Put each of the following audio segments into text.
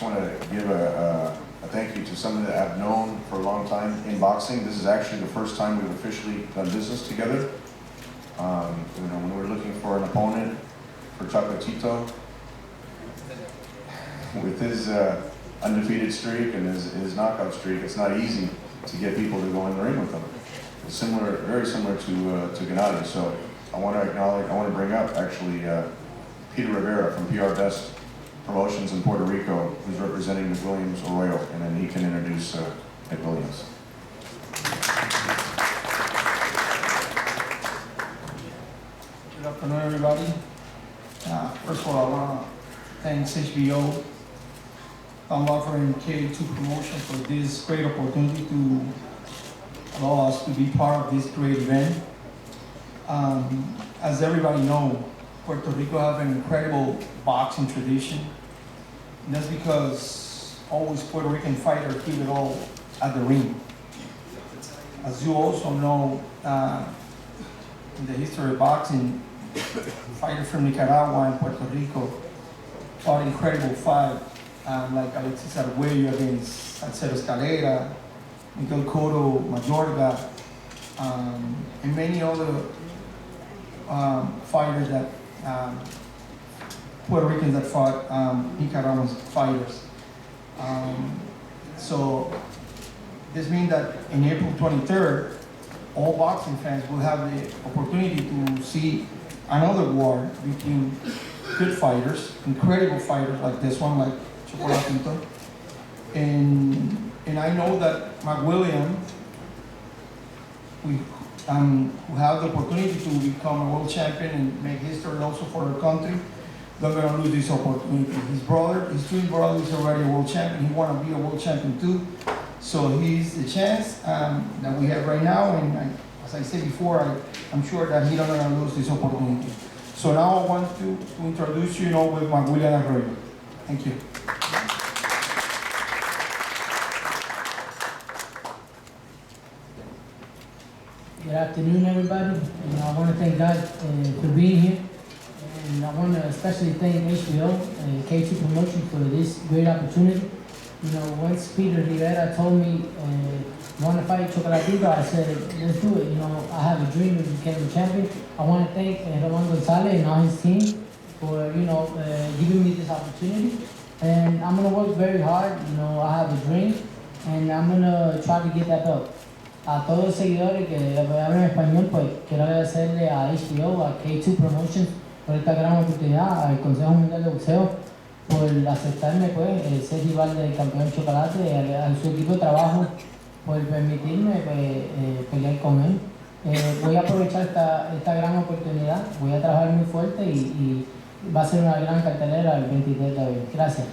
want to give a thank you to someone that I've known for a long time in boxing. This is actually the first time we've officially done business together. When we were looking for an opponent for Chocolatito, with his undefeated streak and his knockout streak, it's not easy to get people to go in the ring with him. It's similar, very similar to Gennady. So I want to bring up actually Peter Rivera from PR Best Promotions in Puerto Rico, who's representing McWilliams Arroyo, and then he can introduce McWilliams. Good afternoon, everybody. First of all, I want to thank HBO offering K2 Promotion for this great opportunity to allow us to be part of this great event. As everybody knows, Puerto Rico have an incredible boxing tradition. And that's because always Puerto Rican fighters give it all at the ring. As you also know, in the history of boxing, fighters from Nicaragua and Puerto Rico fought incredible fights, like Alexis Arguello against Alcero Escalera, Miguel Cotto, Mayorga, and many other fighters that Puerto Ricans that fought Nicaraguan fighters. So this means that in April 23rd, all boxing fans will have the opportunity to see another war between good fighters, incredible fighters like this one, like Chocolatito. And I know that McWilliams, who have the opportunity to become a world champion and make history also for our country, they're going to lose this opportunity. His twin brother is already a world champion. He want to be a world champion too. So he's the chance that we have right now. And as I said before, I'm sure that he's not going to lose this opportunity. So now I want to introduce you, with McWilliams Arroyo. Thank you. Good afternoon, everybody. And I want to thank God for being here. And I want to especially thank HBO and K2 Promotion for this great opportunity. Once Peter Rivera told me, want to fight Chocolatito, I said, let's do it. I have a dream of becoming a champion. I want to thank Roman Gonzalez and all his team for, giving me this opportunity. And I'm going to work very hard. I have a dream, and I'm going to try to get that belt. A todos los seguidores que hablan español, pues quiero agradecerle a HBO, a K2 Promotions por esta gran oportunidad, al Consejo Mundial de Boxeo por aceptarme, pues, ser rival del campeón Chocolate, a su equipo de trabajo por permitirme pelear con él. Voy a aprovechar esta gran oportunidad, voy a trabajar muy fuerte y va a ser una gran cartelera el 23 de abril. Gracias.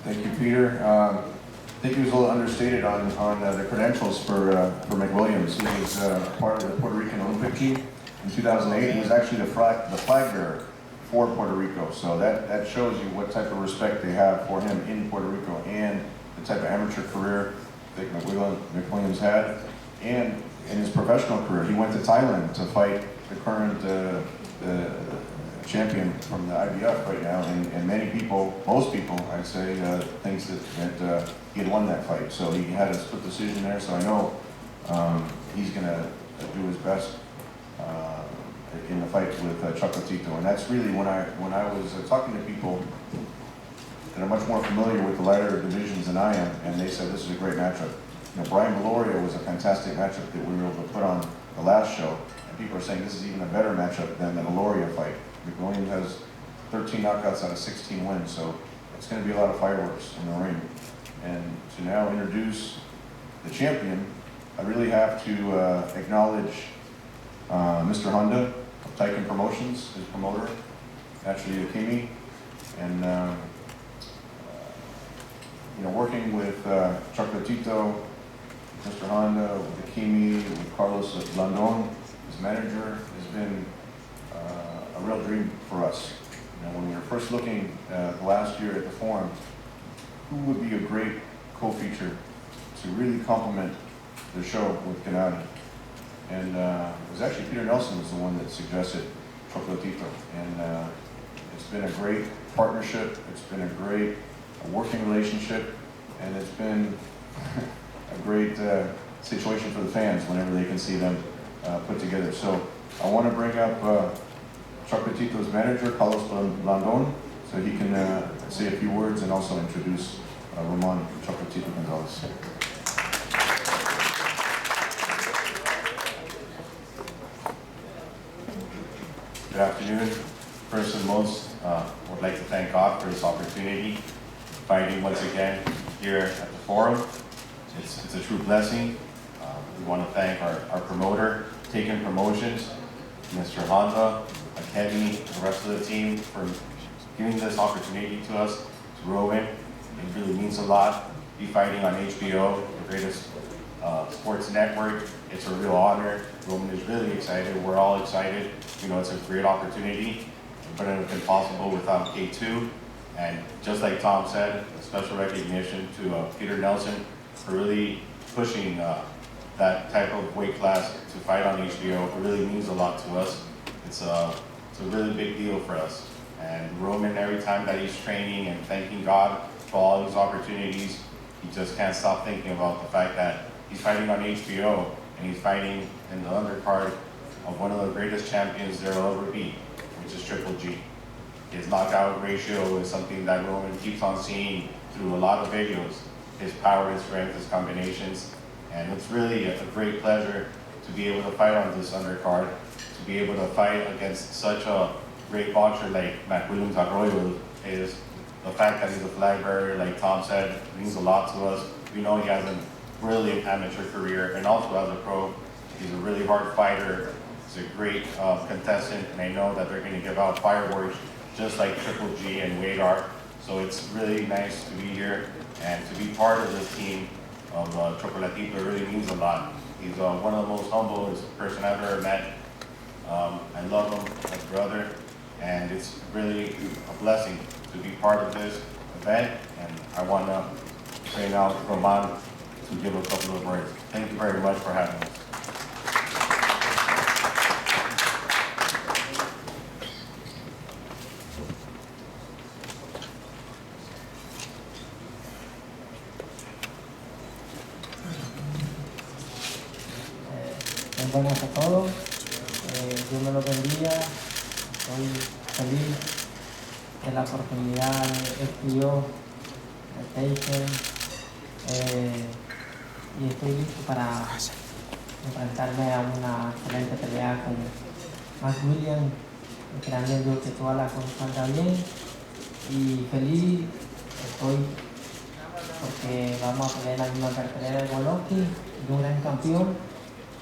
Thank you, Peter. I think he was a little understated on the credentials for McWilliams. He was part of the Puerto Rican Olympic team in 2008. He was actually the flag bearer for Puerto Rico. So that shows you what type of respect they have for him in Puerto Rico and the type of amateur career that McWilliams had. And in his professional career, he went to Thailand to fight the current champion from the IBF right now, and many people, most people, I'd say, thinks that he had won that fight. So he had a split decision there. So I know he's going to do his best in the fight with Chocolatito. And that's really when I was talking to people that are much more familiar with the lighter divisions than I am, and they said this is a great matchup. Brian Valoria was a fantastic matchup that we were able to put on the last show, and people are saying this is even a better matchup than the Valoria fight. McWilliams has 13 knockouts out of 16 wins, so it's going to be a lot of fireworks in the ring. And to now introduce the champion, I really have to acknowledge Mr. Honda of Taiken Promotions, his promoter, actually Akimi, and working with Chocolatito, Mr. Honda, with Akimi, with Carlos Blandon, his manager, has been a real dream for us. When we were first looking last year at the forum, who would be a great co-feature to really complement the show with Gennady? And it was actually Peter Nelson was the one that suggested Chocolatito. And it's been a great partnership, it's been a great working relationship, and it's been a great situation for the fans whenever they can see them put together. So I want to bring up Chocolatito's manager, Carlos Blandon, so he can say a few words and also introduce Roman Chocolatito Gonzalez. Good afternoon. First and most, would like to thank God for this opportunity, fighting once again here at the forum. It's a true blessing. We want to thank our promoter, Taken Promotions, Mr. Honda, Kenny, the rest of the team for giving this opportunity to us, to Rowan. It really means a lot. Be fighting on HBO, the greatest sports network. It's a real honor. Roman is really excited. We're all excited. You know, it's a great opportunity, but it would have been possible without K2. And just like Tom said, a special recognition to Peter Nelson for really pushing that type of weight class to fight on HBO. It really means a lot to us. It's a really big deal for us. And Roman, every time that he's training and thanking God for all these opportunities, he just can't stop thinking about the fact that he's fighting on HBO and he's fighting in the undercard of one of the greatest champions there will ever be, which is Triple G. His knockout ratio is something that Roman keeps on seeing through a lot of videos. His power, his strength, his combinations. And it's really a great pleasure to be able to fight on this undercard, to be able to fight against such a great boxer like Matt Williams Arroyo. Is the fact that he's a flag bearer, like Tom said, means a lot to us. We know he has a really amateur career and also as a pro. He's a really hard fighter. He's a great contestant, and I know that they're going to give out fireworks just like Triple G and Wade are. So it's really nice to be here and to be part of this team of Chocolatito. It really means a lot. He's one of the most humblest person I've ever met. I love him as a brother, and it's really a blessing to be part of this event. And I want to say now to Roman to give a couple of words. Thank you very much for having us. Buenas a todos, Dios me los bendiga, estoy feliz de la oportunidad de FTO, de Taken, y estoy listo para enfrentarme a una excelente pelea con Max Williams, esperando que todas las cosas salgan bien, y feliz estoy porque vamos a pelear la misma cartelera de Golovkin, de un gran campeón,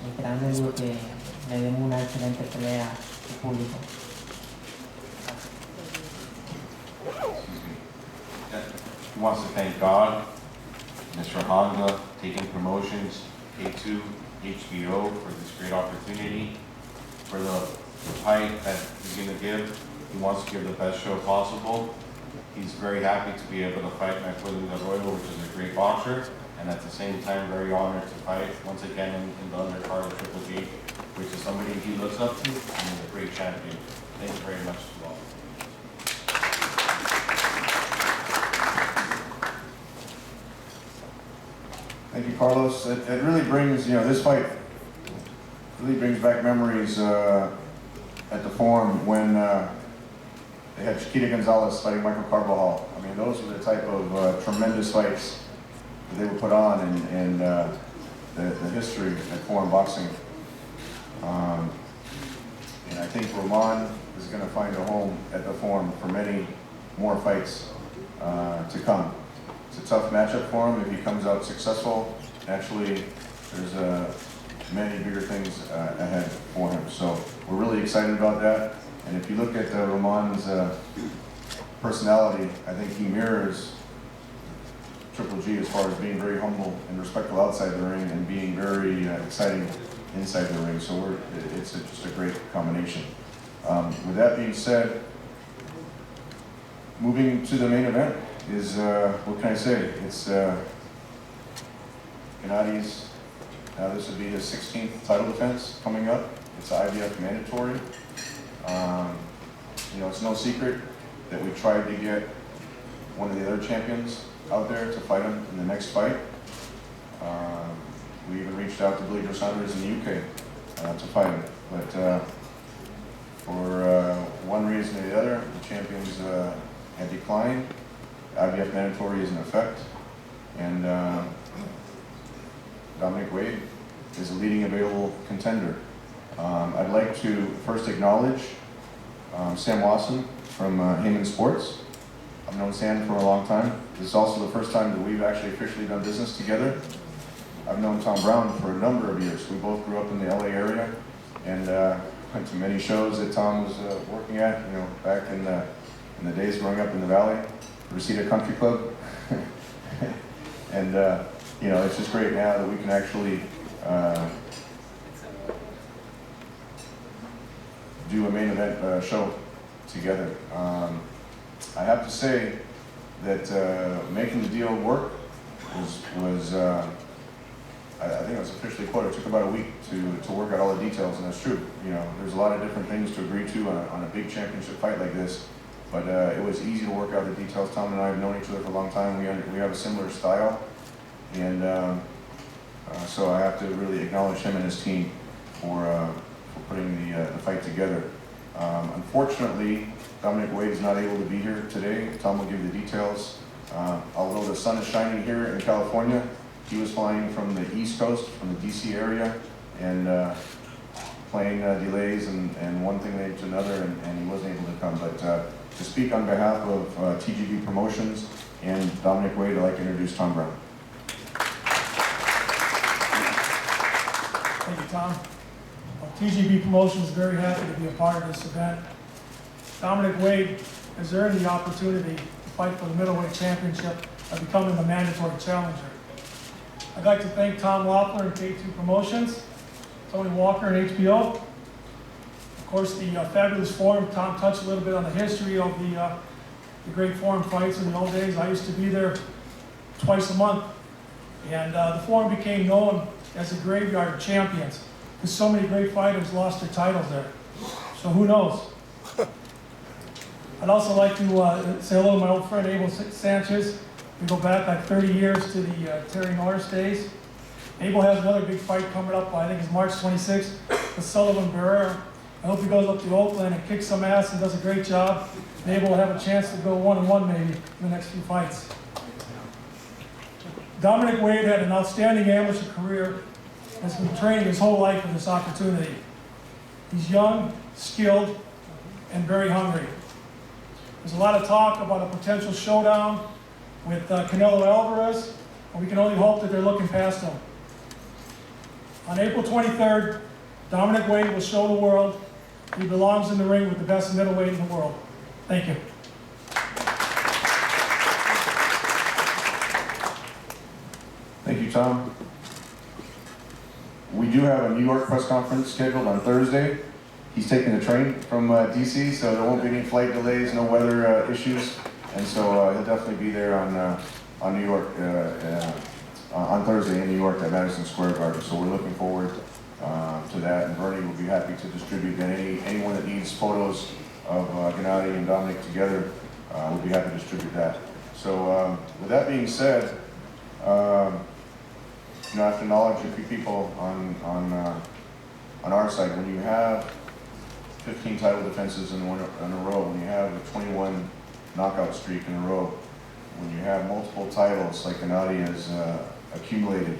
esperando que le demos una excelente pelea al público. He wants to thank God, Mr. Honda, Taken Promotions, K2, HBO for this great opportunity, for the fight that he's going to give. He wants to give the best show possible. He's very happy to be able to fight Matt Williams Arroyo, which is a great boxer, and at the same time very honored to fight once again in the undercard of Triple G, which is somebody he looks up to and is a great champion. Thank you very much to all. Thank you, Carlos. It really brings, this fight really brings back memories at the forum when they had Chiquita Gonzalez fighting Michael Carbajal. I mean, those were the type of tremendous fights that they would put on in the history of foreign boxing. And I think Roman is going to find a home at the forum for many more fights to come. It's a tough matchup for him. If he comes out successful, naturally, there's many bigger things ahead for him. So we're really excited about that. And if you look at Roman's personality, I think he mirrors Triple G as far as being very humble and respectful outside the ring and being very exciting inside the ring. So it's just a great combination. With that being said, moving to the main event is, what can I say? It's Gennady's, this would be his 16th title defense coming up. It's IBF mandatory. You know, it's no secret that we tried to get one of the other champions out there to fight him in the next fight. We even reached out to Bleacher Saunders in the UK to fight him, but for one reason or the other, the champions had declined. IBF mandatory is in effect, and Dominic Wade is a leading available contender. I'd like to first acknowledge Sam Wasson from Heyman Sports. I've known Sam for a long time. This is also the first time that we've actually officially done business together. I've known Tom Brown for a number of years. We both grew up in the LA area and went to many shows that Tom was working at, you know, back in the days growing up in the Valley, Reseda Country Club. And, you know, it's just great now that we can actually do a main event show together. I have to say that making the deal work was I think it was officially quoted. It took about a week to work out all the details, and that's true. You know, there's a lot of different things to agree to on a big championship fight like this, but it was easy to work out the details. Tom and I have known each other for a long time. We have a similar style, and so I have to really acknowledge him and his team for putting the fight together. Unfortunately, Dominic Wade is not able to be here today. Tom will give you the details. Although the sun is shining here in California, he was flying from the East Coast, from the DC area, and plane delays and one thing led to another, and he wasn't able to come. But to speak on behalf of TGB Promotions and Dominic Wade, I'd like to introduce Tom Brown. Thank you, Tom. TGB Promotions is very happy to be a part of this event. Dominic Wade has earned the opportunity to fight for the middleweight championship by becoming the mandatory challenger. I'd like to thank Tom Loeffler and K2 Promotions, Tony Walker and HBO. Of course, the fabulous forum. Tom touched a little bit on the history of the great forum fights in the old days. I used to be there twice a month, and the forum became known as a graveyard of champions, because so many great fighters lost their titles there. So who knows? I'd also like to say hello to my old friend Abel Sanchez. We go back like 30 years to the Terry Norris days. Abel has another big fight coming up, I think it's March 26th, with Sullivan Barrera. I hope he goes up to Oakland and kicks some ass and does a great job. And Abel will have a chance to go 1-1 maybe in the next few fights. Dominic Wade had an outstanding amateur career and has been training his whole life for this opportunity. He's young, skilled, and very hungry. There's a lot of talk about a potential showdown with Canelo Alvarez, and we can only hope that they're looking past him. On April 23rd, Dominic Wade will show the world he belongs in the ring with the best middleweight in the world. Thank you. Thank you, Tom. We do have a New York press conference scheduled on Thursday. He's taking the train from DC, so there won't be any flight delays, no weather issues, and so he'll definitely be there on New York on Thursday in New York at Madison Square Garden. So we're looking forward to that, and Bernie will be happy to distribute anyone that needs photos of Gennady and Dominic together. We'll be happy to distribute that. So with that being said, you know, I have to acknowledge a few people on our side. When you have 15 title defenses in a row, when you have a 21 knockout streak in a row, when you have multiple titles like Gennady has accumulated,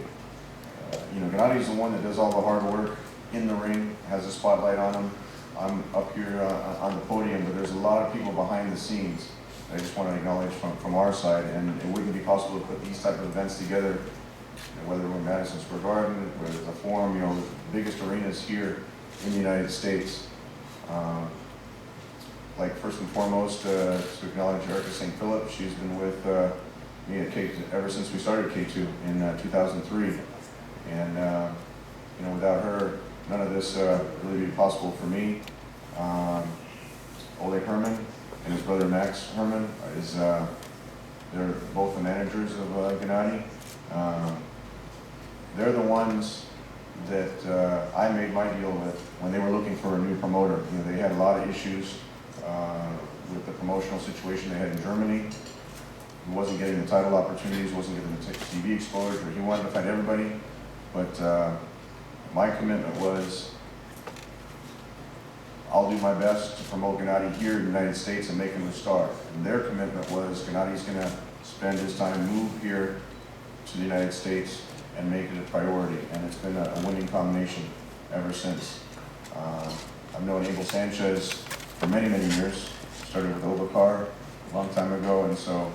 you know, Gennady is the one that does all the hard work in the ring, has a spotlight on him. I'm up here on the podium, but there's a lot of people behind the scenes that I just want to acknowledge from our side, and it wouldn't be possible to put these type of events together, you know, whether we're in Madison Square Garden, whether it's a forum, you know, the biggest arenas here in the United States. Like first and foremost, to acknowledge Erica St. Philip. She's been with me at K2 ever since we started K2 in 2003, and you know, without her, none of this really be possible for me. Ole Herman and his brother Max Herman they're both the managers of Gennady. They're the ones that I made my deal with when they were looking for a new promoter. You know, they had a lot of issues with the promotional situation they had in Germany. He wasn't getting the title opportunities, wasn't getting the TV exposure. He wanted to fight everybody, but my commitment was I'll do my best to promote Gennady here in the United States and make him a star. And their commitment was Gennady's going to spend his time, move here to the United States and make it a priority. And it's been a winning combination ever since. I've known Abel Sanchez for many, many years. Started with Obacar a long time ago, and so,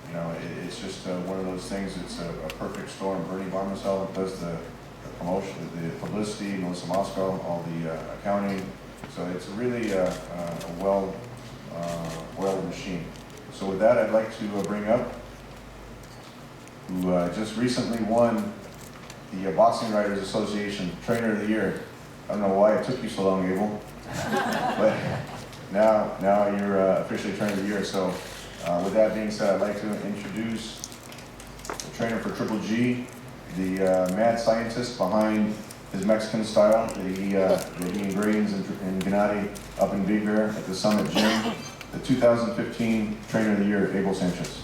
you know, it's just one of those things. It's a perfect storm. Bernie Barmasel does the promotion, the publicity, Melissa Moscow, all the accounting. So it's really a well-oiled machine. So with that, I'd like to bring up who just recently won the Boxing Writers Association Trainer of the Year. I don't know why it took you so long, Abel, but now you're officially Trainer of the Year. So with that being said, I'd like to introduce the trainer for Triple G, the mad scientist behind his Mexican style that he ingrains in Gennady up in Big Bear at the Summit Gym. The 2015 Trainer of the Year, Abel Sanchez.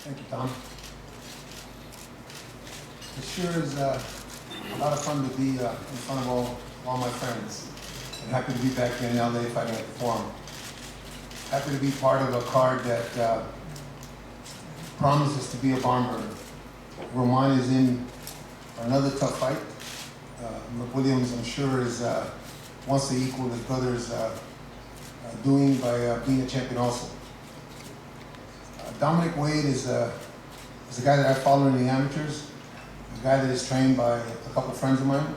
Thank you, Tom. It sure is a lot of fun to be in front of all my friends. I'm happy to be back here in LA fighting at the Forum. Happy to be part of a card that promises to be a barn burner. Roman is in for another tough fight. McWilliams, I'm sure, wants to equal his brother's doing by being a champion also. Dominic Wade is a guy that I follow in the amateurs, a guy that is trained by a couple of friends of mine,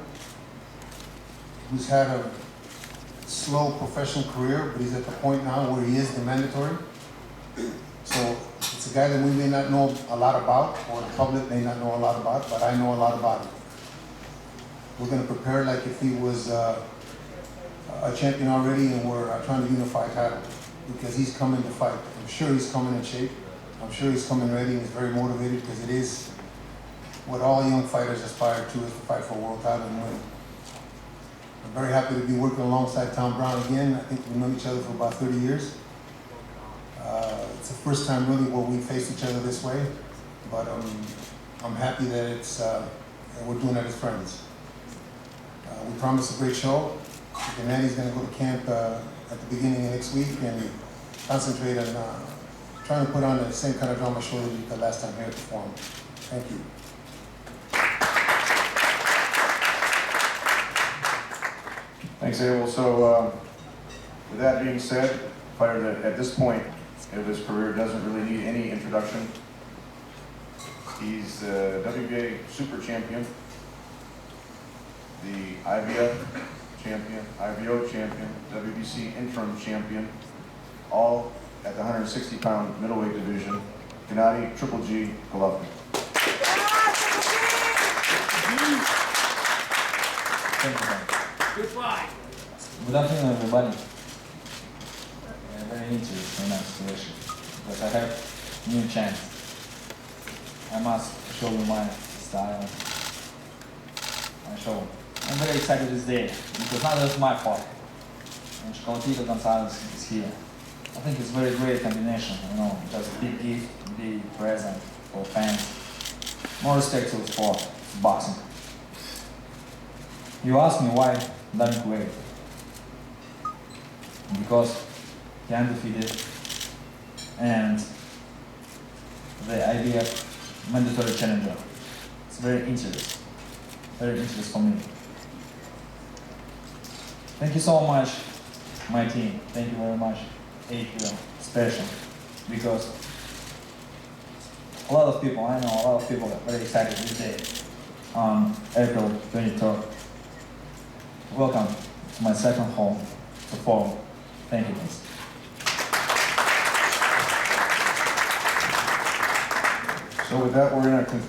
who's had a slow professional career, but he's at the point now where he is the mandatory. So it's a guy that we may not know a lot about, or the public may not know a lot about, but I know a lot about him. We're going to prepare like if he was a champion already, and we're trying to unify title, because he's coming to fight. I'm sure he's coming in shape. I'm sure he's coming ready, and he's very motivated, because it is what all young fighters aspire to, is to fight for a world title and win. I'm very happy to be working alongside Tom Brown again. I think we've known each other for about 30 years. It's the first time really where we faced each other this way, but I'm happy that that we're doing it as friends. We promised a great show. Gennady's going to go to camp at the beginning of next week and concentrate on trying to put on the same kind of drama show that we did last time here at the Forum. Thank you. Thanks, Abel. So with that being said, a fighter that at this point of his career doesn't really need any introduction. He's the WBA Super Champion, the IBF Champion, IBO Champion, WBC Interim Champion, all at the 160-pound middleweight division. Gennady Triple G Golovkin. Thank you, man. Goodbye. Good afternoon, everybody. Very interesting in that situation, because I have new chance. I must show you my style. I'm very excited this day, because not just my fault. And Chocolatito Gonzalez is here. I think it's a very great combination, just a big gift, big present for fans. More respect to the sport, boxing. You asked me why Dominic Wade. Because he undefeated, and the IBF mandatory challenger. It's very interesting for me. Thank you so much, my team. Thank you very much, April, special, because I know a lot of people are very excited this day on April 23rd. Welcome to my second home, the Forum. Thank you, guys. So with that, we're going to conclude